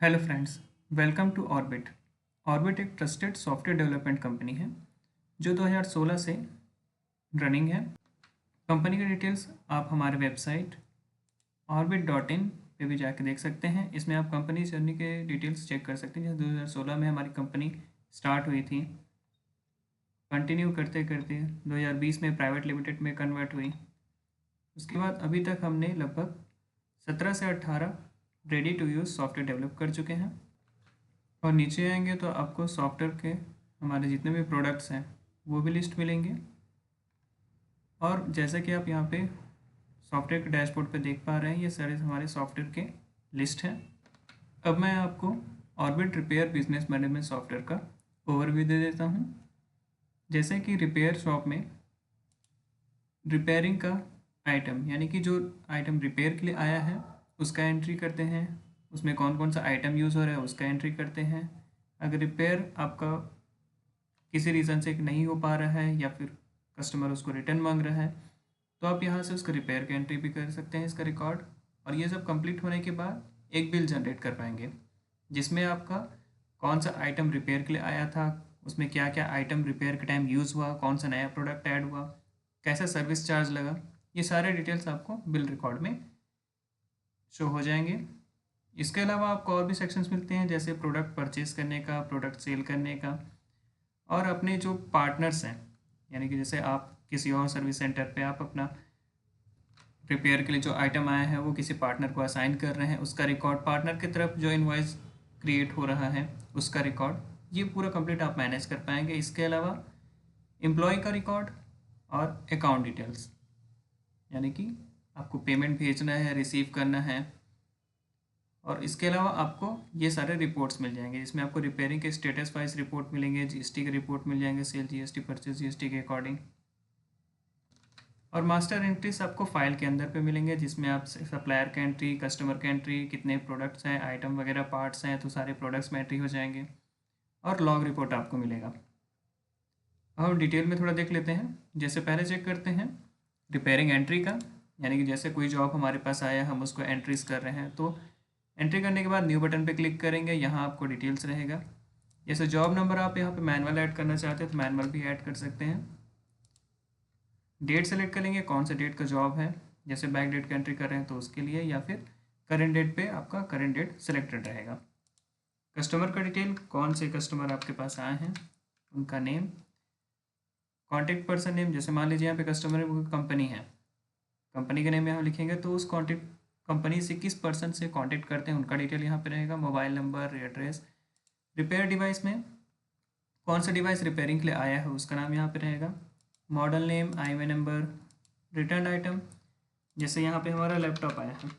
Hello friends, welcome to Orbit. Orbit एक trusted software development company है जो 2016 से रनिंग है। कंपनी की डिटेल्स आप हमारे वेबसाइट orbit.in पे भी जाके देख सकते हैं। इसमें आप कंपनी जर्नी के डिटेल्स चेक कर सकते हैं। जैसे 2016 में हमारी कंपनी स्टार्ट हुई थी, कंटिन्यू करते करते 2020 में प्राइवेट लिमिटेड में कन्वर्ट हुई। उसके बाद अभी तक हमने लगभग 17 से 18 ready to use software develop कर चुके हैं। और नीचे आएंगे तो आपको सॉफ्टवेयर के हमारे जितने भी प्रोडक्ट्स हैं वो भी लिस्ट मिलेंगे। और जैसे कि आप यहाँ पे सॉफ्टवेयर के डैशबोर्ड पे देख पा रहे हैं, ये सारे हमारे सॉफ्टवेयर के लिस्ट हैं। अब मैं आपको orbit repair business management software का ओवरव्यू दे देता हूँ। जैसे कि रिपेयर शॉप में रिपेयरिंग का आइटम, यानी कि जो आइटम रिपेयर के लिए आया है उसका एंट्री करते हैं, उसमें कौन कौन सा आइटम यूज़ हो रहा है उसका एंट्री करते हैं। अगर रिपेयर आपका किसी रीज़न से नहीं हो पा रहा है या फिर कस्टमर उसको रिटर्न मांग रहा है तो आप यहाँ से उसका रिपेयर की एंट्री भी कर सकते हैं, इसका रिकॉर्ड। और ये सब कंप्लीट होने के बाद एक बिल जनरेट कर पाएंगे जिसमें आपका कौन सा आइटम रिपेयर के लिए आया था, उसमें क्या क्या आइटम रिपेयर के टाइम यूज़ हुआ, कौन सा नया प्रोडक्ट ऐड हुआ, कैसा सर्विस चार्ज लगा, ये सारे डिटेल्स आपको बिल रिकॉर्ड में शो हो जाएंगे। इसके अलावा आपको और भी सेक्शंस मिलते हैं, जैसे प्रोडक्ट परचेज करने का, प्रोडक्ट सेल करने का, और अपने जो पार्टनर्स हैं, यानी कि जैसे आप किसी और सर्विस सेंटर पे आप अपना रिपेयर के लिए जो आइटम आया है वो किसी पार्टनर को असाइन कर रहे हैं, उसका रिकॉर्ड, पार्टनर की तरफ जो इनवॉइस क्रिएट हो रहा है उसका रिकॉर्ड, ये पूरा कंप्लीट आप मैनेज कर पाएंगे। इसके अलावा एम्प्लॉय का रिकॉर्ड और अकाउंट डिटेल्स, यानी कि आपको पेमेंट भेजना है, रिसीव करना है। और इसके अलावा आपको ये सारे रिपोर्ट्स मिल जाएंगे जिसमें आपको रिपेयरिंग के स्टेटस वाइज रिपोर्ट मिलेंगे, जीएसटी के रिपोर्ट मिल जाएंगे, सेल जीएसटी, परचेज जीएसटी के अकॉर्डिंग। और मास्टर एंट्रीज आपको फाइल के अंदर पे मिलेंगे जिसमें आप सप्लायर का एंट्री, कस्टमर का एंट्री, कितने प्रोडक्ट्स हैं, आइटम वगैरह पार्ट्स हैं तो सारे प्रोडक्ट्स में एंट्री हो जाएंगे। और लॉग रिपोर्ट आपको मिलेगा। अब हम डिटेल में थोड़ा देख लेते हैं। जैसे पहले चेक करते हैं रिपेयरिंग एंट्री का, यानी कि जैसे कोई जॉब हमारे पास आया, हम उसको एंट्रीज कर रहे हैं तो एंट्री करने के बाद न्यू बटन पे क्लिक करेंगे, यहाँ आपको डिटेल्स रहेगा। जैसे जॉब नंबर आप यहाँ पे मैनुअल ऐड करना चाहते हैं तो मैनुअल भी ऐड कर सकते हैं। डेट सेलेक्ट करेंगे, कौन सा डेट का जॉब है, जैसे बैक डेट का एंट्री कर रहे हैं तो उसके लिए, या फिर करेंट डेट पे आपका करेंट डेट सेलेक्टेड रहेगा। कस्टमर का डिटेल, कौन से कस्टमर आपके पास आए हैं उनका नेम, कॉन्टैक्ट पर्सन नेम, जैसे मान लीजिए यहाँ पे कस्टमर कंपनी है, कंपनी के नेम यहाँ लिखेंगे तो उस कॉन्टैक्ट कंपनी से किस पर्सन से कांटेक्ट करते हैं उनका डिटेल यहाँ पे रहेगा, mobile number, address. Repair device में कौन सा डिवाइस रिपेयरिंग के लिए आया है उसका नाम यहाँ पे रहेगा, model name, IMEI number, return item, जैसे यहाँ पे हमारा लैपटॉप आया है,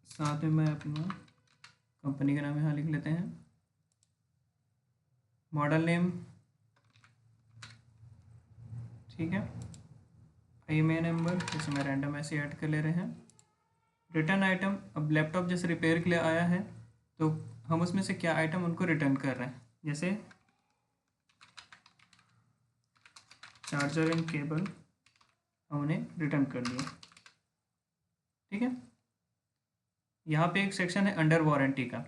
साथ में मैं अपना कंपनी का नाम यहाँ लिख लेते हैं, मॉडल नेम, ठीक है, आईएमआई नंबर, जैसे मैं रैंडम ऐसे ऐड कर ले रहे हैं। रिटर्न आइटम, अब लैपटॉप जैसे रिपेयर के लिए आया है तो हम उसमें से क्या आइटम उनको रिटर्न कर रहे हैं, जैसे चार्जर एंड केबल हमने रिटर्न कर दिया, ठीक है। यहाँ पे एक सेक्शन है अंडर वारंटी का,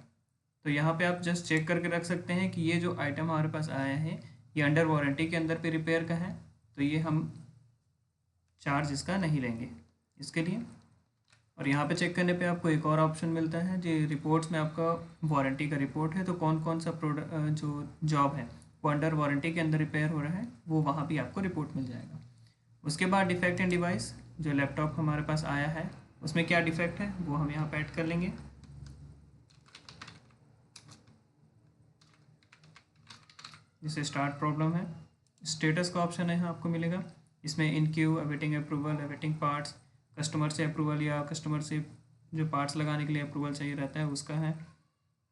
तो यहाँ पे आप जस्ट चेक करके रख सकते हैं कि ये जो आइटम हमारे पास आया है ये अंडर वारंटी के अंदर पे रिपेयर का है, तो ये हम चार्ज इसका नहीं लेंगे इसके लिए। और यहाँ पे चेक करने पे आपको एक और ऑप्शन मिलता है, जो रिपोर्ट्स में आपका वारंटी का रिपोर्ट है, तो कौन कौन सा प्रोडक्ट जो जॉब है वो अंडर वारंटी के अंदर रिपेयर हो रहा है वो वहाँ भी आपको रिपोर्ट मिल जाएगा। उसके बाद डिफेक्ट इन डिवाइस, जो लैपटॉप हमारे पास आया है उसमें क्या डिफेक्ट है वो हम यहाँ पे ऐड कर लेंगे। जैसे स्टार्ट प्रॉब्लम है, स्टेटस का ऑप्शन है यहाँ आपको मिलेगा, इसमें in queue, awaiting approval, awaiting parts, customer से अप्रूवल या कस्टमर से जो पार्ट्स लगाने के लिए अप्रूवल चाहिए रहता है उसका है।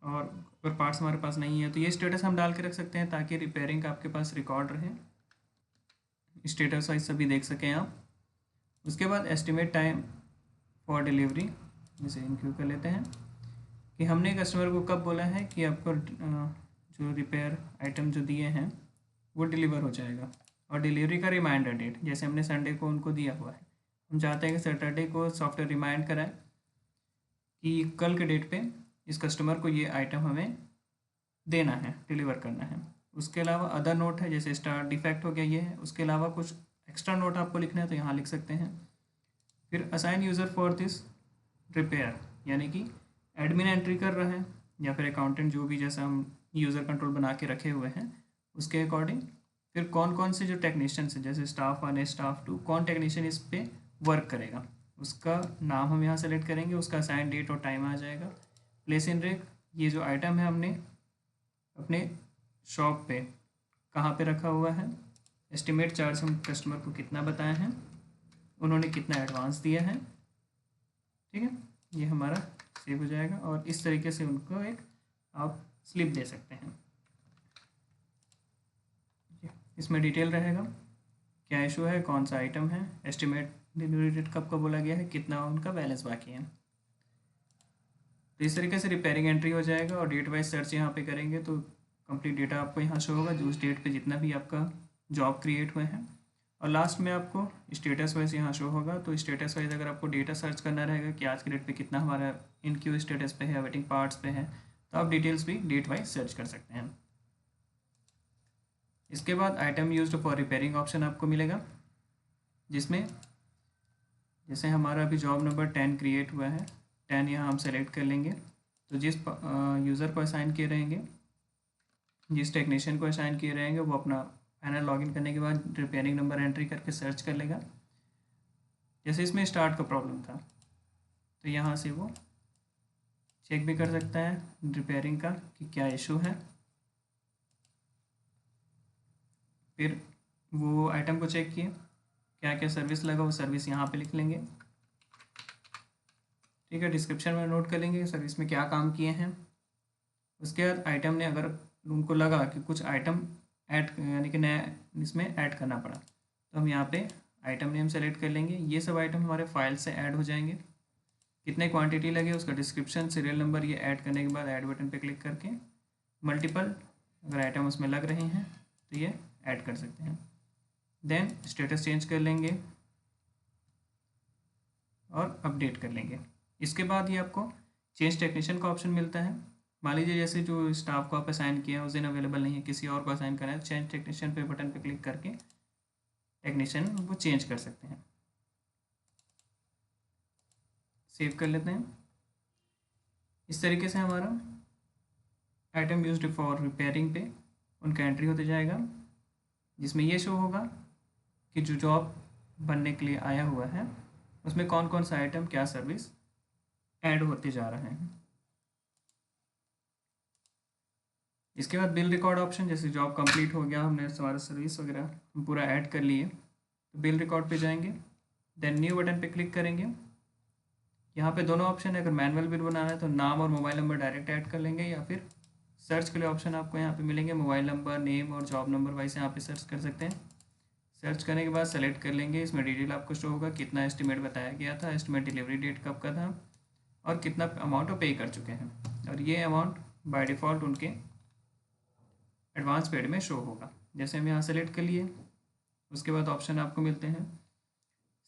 और अगर पार्ट्स हमारे पास नहीं है तो ये स्टेटस हम डाल के रख सकते हैं ताकि रिपेयरिंग का आपके पास रिकॉर्ड रहे, स्टेटस वाइज सभी देख सकें आप। उसके बाद एस्टिमेट टाइम फॉर डिलीवरी, जैसे इनक्लूड कर लेते हैं कि हमने कस्टमर को कब बोला है कि आपको जो रिपेयर आइटम जो दिए हैं वो डिलीवर हो जाएगा। और डिलीवरी का रिमाइंडर डेट, जैसे हमने संडे को उनको दिया हुआ है, हम चाहते हैं कि सैटरडे को सॉफ्टवेयर रिमाइंड कराए कि कल के डेट पे इस कस्टमर को ये आइटम हमें देना है, डिलीवर करना है। उसके अलावा अदर नोट है, जैसे स्टार डिफेक्ट हो गया ये है, उसके अलावा कुछ एक्स्ट्रा नोट आपको लिखना है तो यहाँ लिख सकते हैं। फिर assign user for this repair, यानी कि एडमिन एंट्री कर रहा है या फिर अकाउंटेंट, जो भी जैसा हम यूज़र कंट्रोल बना के रखे हुए हैं उसके अकॉर्डिंग। फिर कौन कौन से जो टेक्नीशियंस हैं, जैसे स्टाफ 1 है, स्टाफ 2, कौन टेक्नीशियन इस पर वर्क करेगा उसका नाम हम यहाँ सेलेक्ट करेंगे, उसका असाइन डेट और टाइम आ जाएगा। प्लेस इन रेक, ये जो आइटम है हमने अपने शॉप पे कहाँ पे रखा हुआ है, एस्टिमेट चार्ज हम कस्टमर को कितना बताए हैं, उन्होंने कितना एडवांस दिया है, ठीक है। ये हमारा सेव हो जाएगा और इस तरीके से उनको एक आप स्लिप दे सकते हैं। इसमें डिटेल रहेगा, क्या इशू है, कौन सा आइटम है, एस्टिमेट डिलीवरी डेट कब का बोला गया है, कितना उनका बैलेंस बाकी है। तो इस तरीके से रिपेयरिंग एंट्री हो जाएगा और डेट वाइज सर्च यहाँ पे करेंगे तो कंप्लीट डेटा आपको यहाँ शो होगा, जो उस डेट पे जितना भी आपका जॉब क्रिएट हुए हैं। और लास्ट में आपको स्टेटस वाइज यहाँ शो होगा, तो स्टेटस वाइज अगर आपको डेटा सर्च करना रहेगा कि आज के डेट पे कितना हमारा इन क्यू स्टेटस पे है, वेटिंग पार्ट्स पे है, तो आप डिटेल्स भी डेट वाइज सर्च कर सकते हैं। इसके बाद item used for repairing option आपको मिलेगा, जिसमें जैसे हमारा अभी जॉब नंबर 10 क्रिएट हुआ है, 10 यहाँ हम सेलेक्ट कर लेंगे। तो जिस यूज़र को असाइन किए रहेंगे, जिस टेक्नीशियन को असाइन किए रहेंगे, वो अपना पैनल लॉगिन करने के बाद रिपेयरिंग नंबर एंट्री करके सर्च कर लेगा। जैसे इसमें स्टार्ट का प्रॉब्लम था तो यहाँ से वो चेक भी कर सकता है रिपेयरिंग का कि क्या इशू है। फिर वो आइटम को चेक किए, क्या क्या सर्विस लगा, वो सर्विस यहाँ पे लिख लेंगे, ठीक है। डिस्क्रिप्शन में नोट कर लेंगे सर्विस में क्या काम किए हैं। उसके बाद आइटम ने अगर उनको लगा कि कुछ आइटम ऐड यानी कि नया इसमें ऐड करना पड़ा, तो हम यहाँ पे आइटम नेम सेलेक्ट कर लेंगे। ये सब आइटम हमारे फाइल से ऐड हो जाएंगे, कितने क्वांटिटी लगे उसका डिस्क्रिप्शन, सीरियल नंबर, ये ऐड करने के बाद ऐड बटन पे क्लिक करके मल्टीपल अगर आइटम उसमें लग रहे हैं तो ये ऐड कर सकते हैं। देन स्टेटस चेंज कर लेंगे और अपडेट कर लेंगे। इसके बाद ये आपको चेंज टेक्नीशियन का ऑप्शन मिलता है। मान लीजिए जैसे जो स्टाफ को आप असाइन किया है उस दिन अवेलेबल नहीं है, किसी और को असाइन करना है, चेंज टेक्नीशियन पे बटन पे क्लिक करके टेक्नीशियन वो चेंज कर सकते हैं। सेव कर लेते हैं। इस तरीके से हमारा आइटम यूज्ड फॉर रिपेयरिंग पे उनका एंट्री होते जाएगा, जिसमें ये शो होगा कि जो जॉब बनने के लिए आया हुआ है उसमें कौन कौन सा आइटम क्या सर्विस ऐड होते जा रहे हैं। इसके बाद बिल रिकॉर्ड ऑप्शन, जैसे जॉब कंप्लीट हो गया, हमने हमारा सर्विस वगैरह हम पूरा ऐड कर लिए, तो बिल रिकॉर्ड पे जाएंगे, देन न्यू बटन पे क्लिक करेंगे। यहाँ पे दोनों ऑप्शन है, अगर मैनुअल बिल बनाना है तो नाम और मोबाइल नंबर डायरेक्ट ऐड कर लेंगे, या फिर सर्च के लिए ऑप्शन आपको यहाँ पे मिलेंगे, मोबाइल नंबर, नेम और जॉब नंबर वाइज यहाँ पे सर्च कर सकते हैं। सर्च करने के बाद सेलेक्ट कर लेंगे, इसमें डिटेल आपको शो होगा कितना एस्टिमेट बताया गया था, एस्टिमेट डिलीवरी डेट कब का था और कितना अमाउंट वो पे कर चुके हैं, और ये अमाउंट बाय डिफ़ॉल्ट उनके एडवांस पेड में शो होगा। जैसे हम यहाँ सेलेक्ट कर लिए, उसके बाद ऑप्शन आपको मिलते हैं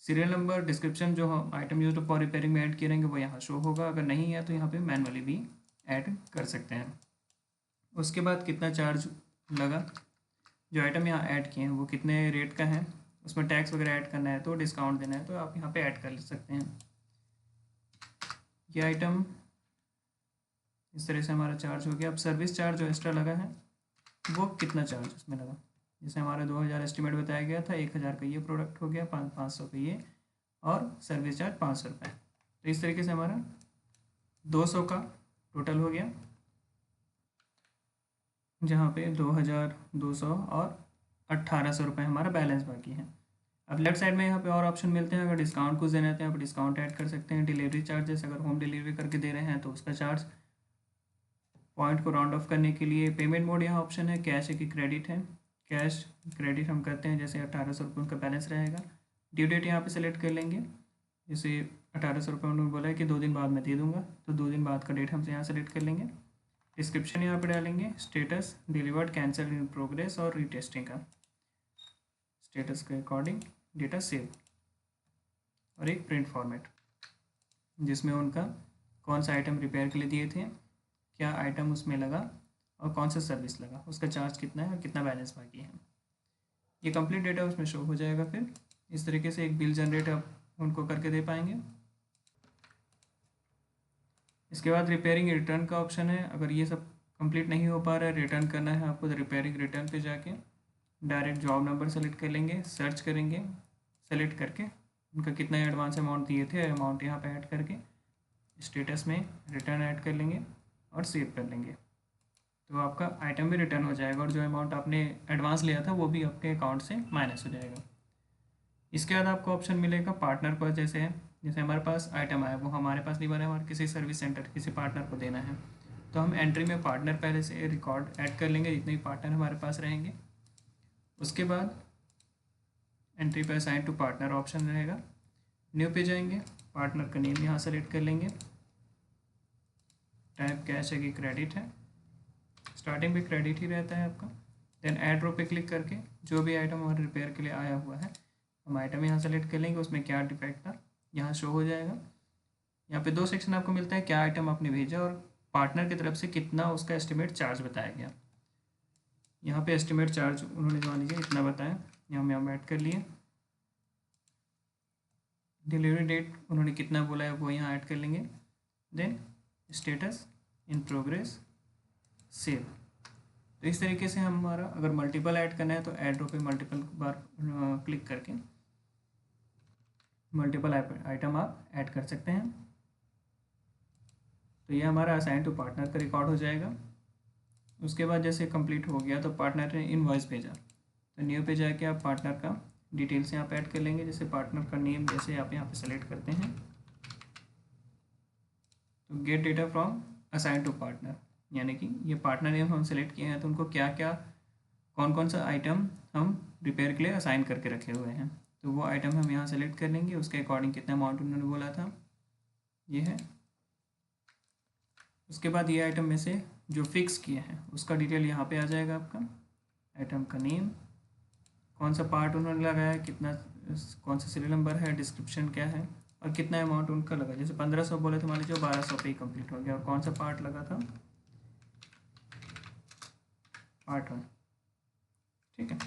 सीरियल नंबर, डिस्क्रिप्शन, जो हम आइटम यूज्ड फॉर रिपेयरिंग में ऐड किए रहेंगे वो यहाँ शो होगा, अगर नहीं है तो यहाँ पे मैनुअली भी ऐड कर सकते हैं। उसके बाद कितना चार्ज लगा, जो आइटम यहाँ ऐड किए हैं वो कितने रेट का है, उसमें टैक्स वगैरह ऐड करना है तो डिस्काउंट देना है तो आप यहाँ पे ऐड कर सकते हैं। ये आइटम इस तरह से हमारा चार्ज हो गया। अब सर्विस चार्ज जो एक्स्ट्रा लगा है वो कितना चार्ज उसमें लगा, जैसे हमारा 2000 एस्टिमेट बताया गया था, 1000 का ये प्रोडक्ट हो गया, 500 का ये, और सर्विस चार्ज 500 रुपये। तो इस तरीके से हमारा 200 का टोटल हो गया, जहाँ पे 2200 और 1800 रुपये हमारा बैलेंस बाकी है। अब लेफ्ट साइड में यहाँ पे और ऑप्शन मिलते हैं, अगर डिस्काउंट कुछ देना है तो यहाँ पर डिस्काउंट ऐड कर सकते हैं। डिलीवरी चार्जेस, अगर होम डिलीवरी करके दे रहे हैं तो उसका चार्ज, पॉइंट को राउंड ऑफ करने के लिए पेमेंट मोड यहाँ ऑप्शन है, कैश है कि क्रेडिट है, कैश क्रेडिट हम करते हैं, जैसे 1800 रुपये उनका बैलेंस रहेगा। ड्यू डेट यहाँ पे सेलेक्ट कर लेंगे, जैसे 1800 रुपये उन्होंने बोला है कि 2 दिन बाद मैं दे दूँगा, तो 2 दिन बाद का डेट हम यहाँ सेलेक्ट कर लेंगे। डिस्क्रिप्शन यहाँ पे डालेंगे, status delivered, cancel in progress और रीटेस्टिंग का स्टेटस के अकॉर्डिंग डेटा सेव, और एक प्रिंट फॉर्मेट जिसमें उनका कौन सा आइटम रिपेयर के लिए दिए थे, क्या आइटम उसमें लगा और कौन सा सर्विस लगा, उसका चार्ज कितना है और कितना बैलेंस बाकी है। ये कंप्लीट डेटा उसमें शो हो जाएगा। फिर इस तरीके से एक बिल जनरेट आप उनको करके दे पाएंगे। इसके बाद रिपेयरिंग रिटर्न का ऑप्शन है। अगर ये सब कंप्लीट नहीं हो पा रहा है, रिटर्न करना है आपको, तो रिपेयरिंग रिटर्न पे जाके डायरेक्ट जॉब नंबर सेलेक्ट कर लेंगे, सर्च करेंगे, सेलेक्ट करके उनका कितना एडवांस अमाउंट दिए थे अमाउंट यहाँ पे ऐड करके स्टेटस में रिटर्न ऐड कर लेंगे और सेव कर लेंगे। तो आपका आइटम भी रिटर्न हो जाएगा और जो अमाउंट आपने एडवांस लिया था वो भी आपके अकाउंट से माइनस हो जाएगा। इसके बाद आपको ऑप्शन मिलेगा पार्टनर पर, जैसे है जैसे हमारे पास आइटम आया वो हमारे पास नहीं बना, हमारे किसी सर्विस सेंटर किसी पार्टनर को देना है, तो हम एंट्री में पार्टनर पहले से रिकॉर्ड ऐड कर लेंगे जितने भी पार्टनर हमारे पास रहेंगे। उसके बाद एंट्री पे असाइन टू पार्टनर ऑप्शन रहेगा, न्यू पे जाएंगे, पार्टनर का नेम यहाँ सेलेक्ट कर लेंगे, टाइप कैश है कि क्रेडिट है, स्टार्टिंग पे क्रेडिट ही रहता है आपका। देन ऐड रो पे क्लिक करके जो भी आइटम हमारे रिपेयर के लिए आया हुआ है हम आइटम यहाँ सेलेक्ट कर लेंगे, उसमें क्या डिफेक्ट था यहाँ शो हो जाएगा। यहाँ पे 2 सेक्शन आपको मिलता है, क्या आइटम आपने भेजा और पार्टनर की तरफ से कितना उसका एस्टिमेट चार्ज बताया गया। यहाँ पे एस्टिमेट चार्ज उन्होंने मान लीजिए इतना बताया, यहाँ में हम ऐड कर लिए। डिलीवरी डेट उन्होंने कितना बोला है वो यहाँ ऐड कर लेंगे। Then status in progress, save. तो इस तरीके से हमारा अगर मल्टीपल ऐड करना है तो ऐड रो पे मल्टीपल बार क्लिक करके मल्टीपल आइटम आप ऐड कर सकते हैं। तो ये हमारा असाइन टू पार्टनर का रिकॉर्ड हो जाएगा। उसके बाद जैसे कंप्लीट हो गया तो पार्टनर ने इनवॉइस भेजा, तो न्यू पे जाके आप पार्टनर का डिटेल्स यहाँ पे ऐड कर लेंगे, जैसे पार्टनर का नेम जैसे आप यहाँ पे सेलेक्ट करते हैं, तो get data from assign to partner, यानी कि ये पार्टनर नेम हम सेलेक्ट किए हैं तो उनको क्या क्या कौन कौन सा आइटम हम रिपेयर के लिए असाइन करके रखे हुए हैं, तो वो आइटम हम यहाँ सेलेक्ट कर लेंगे। उसके अकॉर्डिंग कितना अमाउंट उन्होंने बोला था ये है। उसके बाद ये आइटम में से जो फिक्स किए हैं उसका डिटेल यहाँ पे आ जाएगा, आपका आइटम का नेम, कौन सा पार्ट उन्होंने लगाया, कितना कौन सा सीरियल नंबर है, डिस्क्रिप्शन क्या है और कितना अमाउंट उनका लगा। जैसे 1500 बोले थे, मान लीजिए 1200 पे ही कंप्लीट हो गया, और कौन सा पार्ट लगा था, पार्ट 1, ठीक है।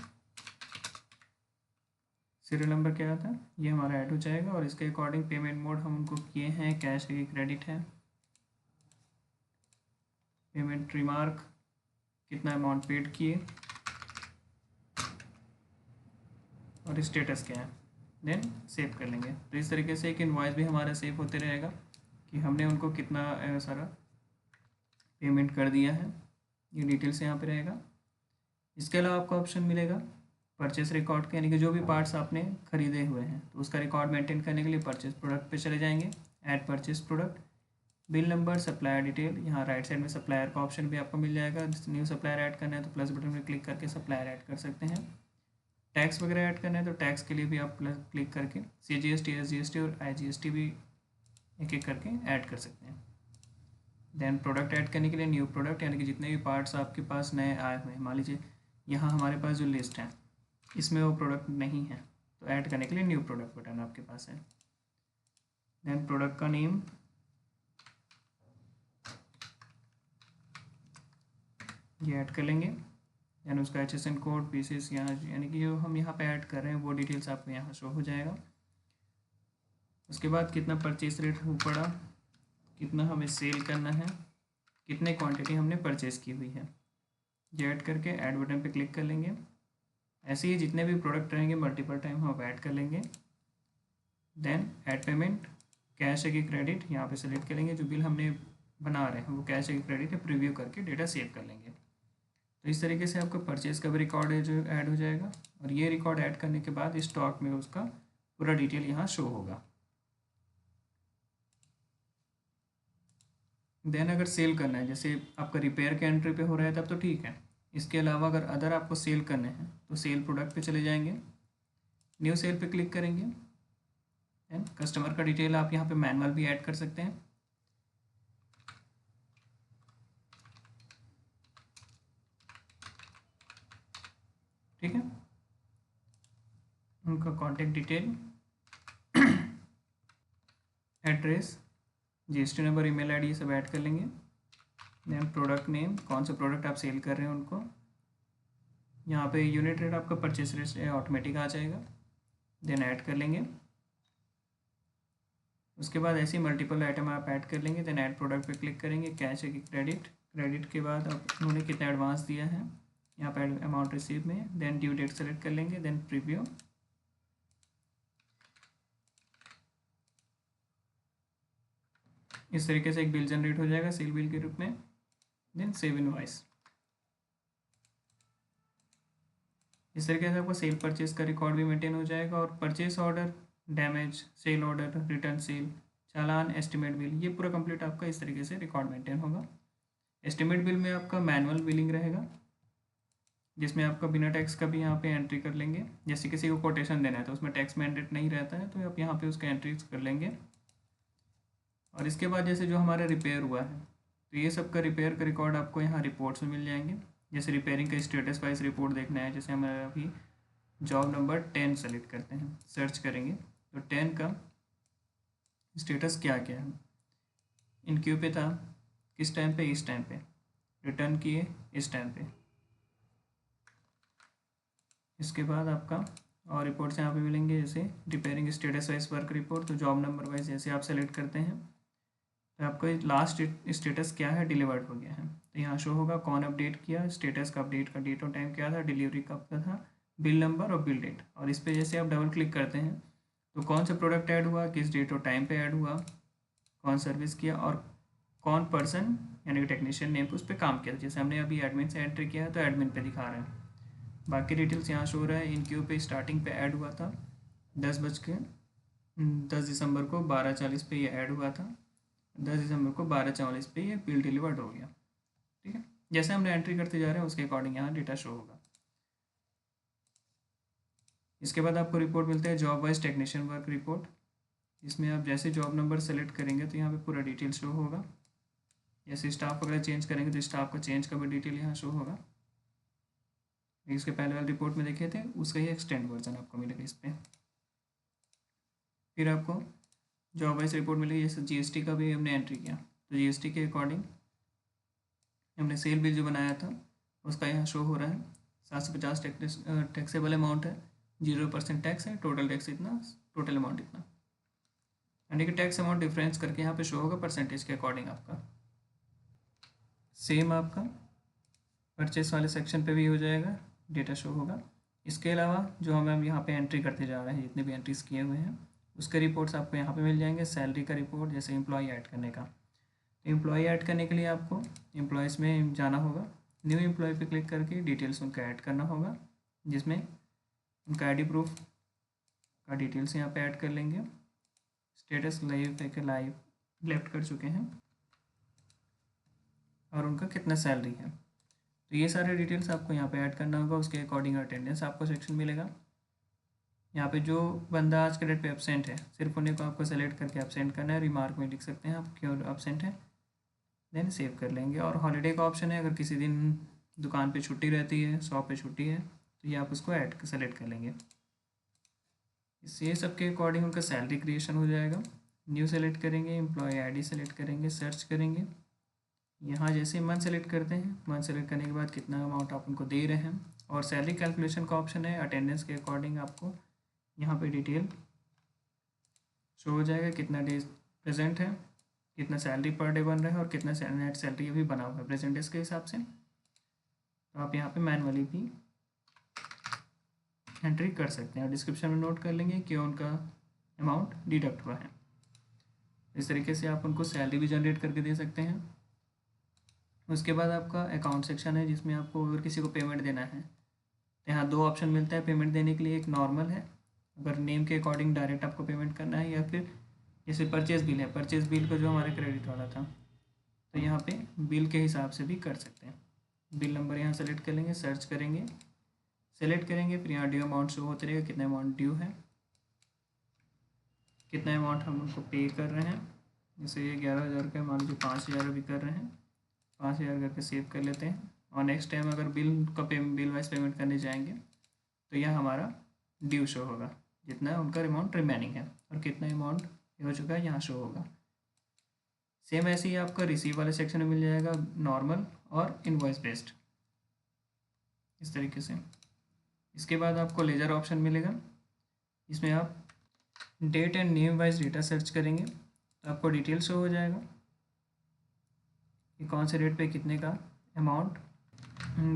सीरियल नंबर क्या था ये हमारा ऐड हो जाएगा और इसके अकॉर्डिंग पेमेंट मोड हम उनको किए हैं, कैश है कि क्रेडिट है, पेमेंट रिमार्क कितना अमाउंट पेड किए और स्टेटस क्या है, देन सेव कर लेंगे। तो इस तरीके से एक इनवॉइस भी हमारा सेव होते रहेगा कि हमने उनको कितना सारा पेमेंट कर दिया है, ये डिटेल्स यहाँ पे रहेगा। इसके अलावा आपको ऑप्शन मिलेगा परचेस रिकॉर्ड का, यानी कि जो भी पार्ट्स आपने खरीदे हुए हैं तो उसका रिकॉर्ड मेंटेन करने के लिए परचेस प्रोडक्ट पे चले जाएंगे, add purchase product, bill number, supplier detail, यहाँ राइट साइड में सप्लायर का ऑप्शन भी आपको मिल जाएगा। न्यू सप्लायर ऐड करना है तो प्लस बटन में क्लिक करके सप्लायर ऐड कर सकते हैं। टैक्स वगैरह ऐड करना है तो टैक्स के लिए भी आप प्लस क्लिक करके CGST, SGST और IGST भी एक एक करके ऐड कर सकते हैं। देन प्रोडक्ट ऐड करने के लिए न्यू प्रोडक्ट, यानी कि जितने भी पार्ट्स आपके पास नए आए हुए हैं, मान लीजिए यहाँ हमारे पास जो लिस्ट है इसमें वो प्रोडक्ट नहीं है तो ऐड करने के लिए न्यू प्रोडक्ट बटन आपके पास है। देन प्रोडक्ट का नेम, ये ऐड कर लेंगे, यानी उसका HSN कोड, पीसेस यहाँ, यानी कि जो हम यहाँ पे ऐड कर रहे हैं वो डिटेल्स आपको यहाँ शो हो जाएगा। उसके बाद कितना परचेस रेट हो पड़ा, कितना हमें सेल करना है, कितने क्वांटिटी हमने परचेस की हुई है, ये ऐड करके ऐड बटन पे क्लिक कर लेंगे। ऐसे ही जितने भी प्रोडक्ट रहेंगे मल्टीपल टाइम हम ऐड कर लेंगे। देन ऐड पेमेंट, कैश है कि क्रेडिट, यहाँ पे सेलेक्ट करेंगे, जो बिल हमने बना रहे हैं वो कैश है कि क्रेडिट है, प्रीव्यू करके डेटा सेव कर लेंगे। तो इस तरीके से आपका परचेज का भी रिकॉर्ड है जो ऐड हो जाएगा, और ये रिकॉर्ड ऐड करने के बाद स्टॉक में उसका पूरा डिटेल यहाँ शो होगा। देन अगर सेल करना है, जैसे आपका रिपेयर के एंट्री पे हो रहा है तब तो ठीक है, इसके अलावा अगर अदर आपको सेल करने हैं तो सेल प्रोडक्ट पे चले जाएंगे, न्यू सेल पे क्लिक करेंगे। देन कस्टमर का डिटेल आप यहाँ पे मैनुअल भी ऐड कर सकते हैं, ठीक है, उनका contact detail, address, GST number, email ID ये सब ऐड कर लेंगे। देन प्रोडक्ट नेम, कौन सा प्रोडक्ट आप सेल कर रहे हैं उनको। यहाँ पे यूनिट रेट आपका परचेस रेट ऑटोमेटिक आ जाएगा, देन ऐड कर लेंगे। उसके बाद ऐसे ही मल्टीपल आइटम आप ऐड कर लेंगे। देन ऐड प्रोडक्ट पे क्लिक करेंगे, कैश है कि क्रेडिट। क्रेडिट के बाद अब उन्होंने कितना एडवांस दिया है यहाँ पे अमाउंट रिसीव में। देन ड्यू डेट सेलेक्ट कर लेंगे, देन प्रीव्यू। इस तरीके से एक बिल जनरेट हो जाएगा सेल बिल के रूप में। Then save invoice. इस तरीके से आपका सेल परचेज का रिकॉर्ड भी मेंटेन हो जाएगा, और purchase order, damage, sale order, return sale, चालान, एस्टिमेट बिल, ये पूरा कंप्लीट आपका इस तरीके से रिकॉर्ड मेंटेन होगा। एस्टिमेट बिल में आपका मैनुअल बिलिंग रहेगा, जिसमें आपका बिना टैक्स का भी यहाँ पे एंट्री कर लेंगे। जैसे किसी को कोटेशन देना है तो उसमें टैक्स मैंडेट नहीं रहता है, तो आप यहाँ पे उसका एंट्री कर लेंगे। और इसके बाद जैसे जो हमारा रिपेयर हुआ है, तो ये सब का रिपेयर का रिकॉर्ड आपको यहाँ रिपोर्ट्स में मिल जाएंगे। जैसे रिपेयरिंग का स्टेटस वाइज रिपोर्ट देखना है, जैसे हमारा अभी जॉब नंबर 10 सेलेक्ट करते हैं, सर्च करेंगे तो 10 का स्टेटस क्या क्या है, इन क्यू पे था, किस टाइम पे, इस टाइम पे, रिटर्न किए इस टाइम पे। इसके बाद आपका और रिपोर्ट्स यहाँ पे मिलेंगे, जैसे repairing status wise work report, तो जॉब नंबर वाइज जैसे आप सेलेक्ट करते हैं तो आपका लास्ट स्टेटस क्या है, डिलीवर्ड हो गया है, तो यहाँ शो होगा कौन अपडेट किया, स्टेटस का अपडेट का डेट और टाइम क्या था, डिलीवरी कब का था, बिल नंबर और बिल डेट। और इस पर जैसे आप डबल क्लिक करते हैं तो कौन सा प्रोडक्ट ऐड हुआ, किस डेट और टाइम पे ऐड हुआ, कौन सर्विस किया, और कौन पर्सन यानी कि टेक्नीशियन नेम पे उस पर काम किया। जैसे हमने अभी एडमिन से एंट्री किया है तो एडमिन पे दिखा रहे हैं। बाकी डिटेल्स यहाँ शो रहा है। इन क्यू पे स्टार्टिंग पे ऐड हुआ था 10 दिसंबर को 12:40 पे ये ऐड हुआ था, 10 दिसंबर को 12:44 पे ये बिल डिलीवर्ड हो गया। ठीक है, जैसे हमने एंट्री करते जा रहे हैं उसके अकॉर्डिंग यहाँ डेटा शो होगा। इसके बाद आपको रिपोर्ट मिलता है job wise technician work report. इसमें आप जैसे जॉब नंबर सेलेक्ट करेंगे तो यहाँ पे पूरा डिटेल शो होगा। जैसे स्टाफ वगैरह चेंज करेंगे तो स्टाफ का चेंज का भी डिटेल यहाँ शो होगा। इसके पहले वाले रिपोर्ट में देखे थे उसका ही एक्सटेंड वर्जन आपको मिलेगा इस पर। फिर आपको जॉब वाइज रिपोर्ट मिलेगी। जैसे जीएसटी का भी हमने एंट्री किया तो जीएसटी के अकॉर्डिंग हमने सेल बिल जो बनाया था उसका यहाँ शो हो रहा है। 750 टैक्सेबल अमाउंट है, 0% टैक्स है, टोटल टैक्स इतना, टोटल अमाउंट इतना, यानी कि टैक्स अमाउंट डिफरेंस करके यहाँ पे शो होगा परसेंटेज के अकॉर्डिंग आपका। सेम आपका परचेस वाले सेक्शन पे भी हो जाएगा, डेटा शो होगा। इसके अलावा जो हम यहाँ पे एंट्री करते जा रहे हैं, जितने भी एंट्रीज किए हुए हैं उसके रिपोर्ट्स आपको यहाँ पे मिल जाएंगे। सैलरी का रिपोर्ट, जैसे एम्प्लॉय ऐड करने का, तो एम्प्लॉय ऐड करने के लिए आपको एम्प्लॉयज़ में जाना होगा, न्यू एम्प्लॉय पे क्लिक करके डिटेल्स उनका ऐड करना होगा, जिसमें उनका आईडी प्रूफ का डिटेल्स यहाँ पे ऐड कर लेंगे। स्टेटस लाइव है कि लाइव लेफ्ट कर चुके हैं, और उनका कितना सैलरी है, तो ये सारे डिटेल्स आपको यहाँ पे ऐड करना होगा। उसके अकॉर्डिंग अटेंडेंस आपको सेक्शन मिलेगा। यहाँ पे जो बंदा आज के डेट पे एब्सेंट है सिर्फ उन्हीं को आपको सेलेक्ट करके एब्सेंट करना है। रिमार्क में लिख सकते हैं आप क्यों एब्सेंट है, देन सेव कर लेंगे। और हॉलीडे का ऑप्शन है, अगर किसी दिन दुकान पे छुट्टी रहती है, शॉप पे छुट्टी है, तो ये आप उसको ऐड सेलेक्ट कर लेंगे। इससे सब के अकॉर्डिंग उनका सैलरी क्रिएशन हो जाएगा। न्यू सेलेक्ट करेंगे, एम्प्लॉय आईडी सेलेक्ट करेंगे, सर्च करेंगे। यहाँ जैसे मंथ सेलेक्ट करते हैं, मंथ सेलेक्ट करने के बाद कितना अमाउंट आप उनको दे रहे हैं, और सैलरी कैलकुलेशन का ऑप्शन है। अटेंडेंस के अकॉर्डिंग आपको यहाँ पे डिटेल शो हो जाएगा, कितना डेज प्रेजेंट है, कितना सैलरी पर डे बन रहा है, और कितना नेट सैलरी अभी बना हुआ है प्रेजेंट डेज के हिसाब से। तो आप यहाँ पे मैनुअली भी एंट्री कर सकते हैं, और डिस्क्रिप्शन में नोट कर लेंगे कि उनका अमाउंट डिडक्ट हुआ है। इस तरीके से आप उनको सैलरी भी जनरेट करके दे सकते हैं। उसके बाद आपका अकाउंट सेक्शन है, जिसमें आपको अगर किसी को पेमेंट देना है तो यहाँ दो ऑप्शन मिलता है पेमेंट देने के लिए। एक नॉर्मल है, अगर नेम के अकॉर्डिंग डायरेक्ट आपको पेमेंट करना है, या फिर जैसे परचेज बिल है, परचेज बिल का जो हमारा क्रेडिट वाला था, तो यहाँ पे बिल के हिसाब से भी कर सकते हैं। बिल नंबर यहाँ सेलेक्ट कर लेंगे, सर्च करेंगे, सेलेक्ट करेंगे, फिर यहाँ ड्यू अमाउंट शो होते रहेगा, कितना अमाउंट ड्यू है, कितना अमाउंट हम उनको पे कर रहे हैं। जैसे ये 11,000 का, मान लीजिए 5,000 अभी कर रहे हैं, 5,000 करके सेव कर लेते हैं। और नेक्स्ट टाइम अगर बिल वाइज पेमेंट करने जाएंगे तो यह हमारा ड्यू शो होगा, जितना उनका अमाउंट रिमेनिंग है, और कितना अमाउंट हो चुका है यहाँ शो होगा। सेम ऐसे ही आपका रिसीव वाले सेक्शन में मिल जाएगा नॉर्मल और इनवॉइस बेस्ड, इस तरीके से। इसके बाद आपको लेजर ऑप्शन मिलेगा, इसमें आप date and name wise data search करेंगे तो आपको डिटेल शो हो जाएगा कि कौन से रेट पे कितने का अमाउंट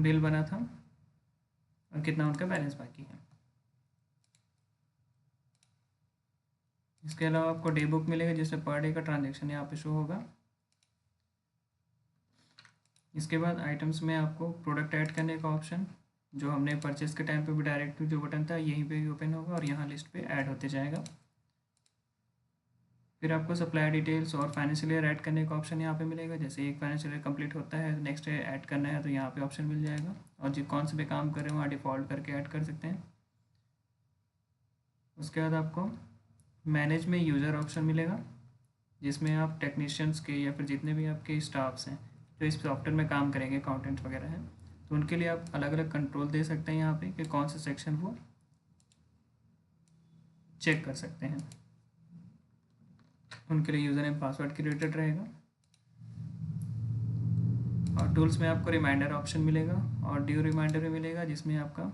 बिल बना था और कितना उनका बैलेंस बाकी है। इसके अलावा आपको डे बुक मिलेगा जिसमें पर डे का ट्रांजैक्शन यहाँ पे शो होगा। इसके बाद आइटम्स में आपको प्रोडक्ट ऐड करने का ऑप्शन, जो हमने परचेस के टाइम पे भी डायरेक्ट जो बटन था यहीं पे ही ओपन होगा और यहाँ लिस्ट पे ऐड होते जाएगा। फिर आपको सप्लायर डिटेल्स और फाइनेंशियल ईयर ऐड करने का ऑप्शन यहाँ पे मिलेगा। जैसे एक फाइनेंशियल ईयर कंप्लीट होता है तो नेक्स्ट ऐड करना है तो यहाँ पे ऑप्शन मिल जाएगा, और जो कौन से पे काम कर रहे हैं वहाँ डिफ़ॉल्ट करके ऐड कर सकते हैं। उसके बाद आपको मैनेज में यूज़र ऑप्शन मिलेगा, जिसमें आप टेक्नीशियंस के या फिर जितने भी आपके स्टाफ्स हैं जो इस सॉफ्टवेयर में काम करेंगे, अकाउंटेंट्स वगैरह हैं, तो उनके लिए आप अलग अलग कंट्रोल दे सकते हैं यहाँ पे कि कौन सा सेक्शन वो चेक कर सकते हैं। उनके लिए यूज़र नेम पासवर्ड क्रिएटेड रहेगा। और टूल्स में आपको रिमाइंडर ऑप्शन मिलेगा और ड्यू रिमाइंडर भी मिलेगा, जिसमें आपका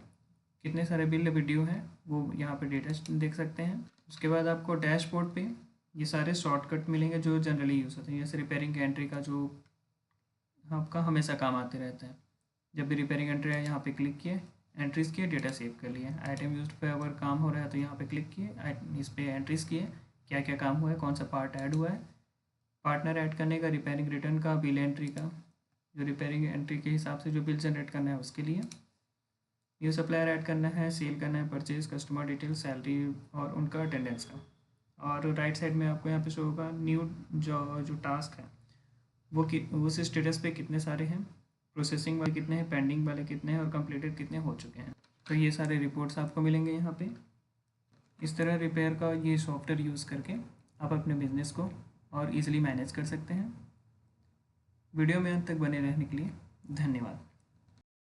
कितने सारे बिल वीडियो हैं वो यहाँ पे डेटा देख सकते हैं। उसके बाद आपको डैशबोर्ड पे ये सारे शॉर्टकट मिलेंगे जो जनरली यूज़ होते हैं, जैसे रिपेयरिंग एंट्री का जो आपका हमेशा काम आते रहता है। जब भी रिपेयरिंग एंट्री है यहाँ पे क्लिक किए, एंट्रीज किए, डेटा सेव कर लिए। आइटम यूज्ड पे अगर काम हो रहा है तो यहाँ पे क्लिक किए, इस पर एंट्रीज किए, क्या क्या काम हुआ है, कौन सा पार्ट ऐड हुआ है, पार्टनर ऐड करने का, रिपेयरिंग रिटर्न का, बिल एंट्री का, जो रिपेयरिंग एंट्री के हिसाब से जो बिल जनरेट करना है उसके लिए, न्यू सप्लायर ऐड करना है, सेल करना है, परचेज, कस्टमर डिटेल, सैलरी और उनका अटेंडेंस का। और राइट साइड में आपको यहाँ पे शो होगा न्यू जो टास्क है वो उस स्टेटस पे कितने सारे हैं, प्रोसेसिंग वाले कितने हैं, पेंडिंग वाले कितने हैं और कंप्लीटेड कितने हो चुके हैं। तो ये सारे रिपोर्ट्स आपको मिलेंगे यहाँ पे। इस तरह रिपेयर का ये सॉफ्टवेयर यूज़ करके आप अपने बिजनेस को और इजीली मैनेज कर सकते हैं। वीडियो में अंत तक बने रहने के लिए धन्यवाद।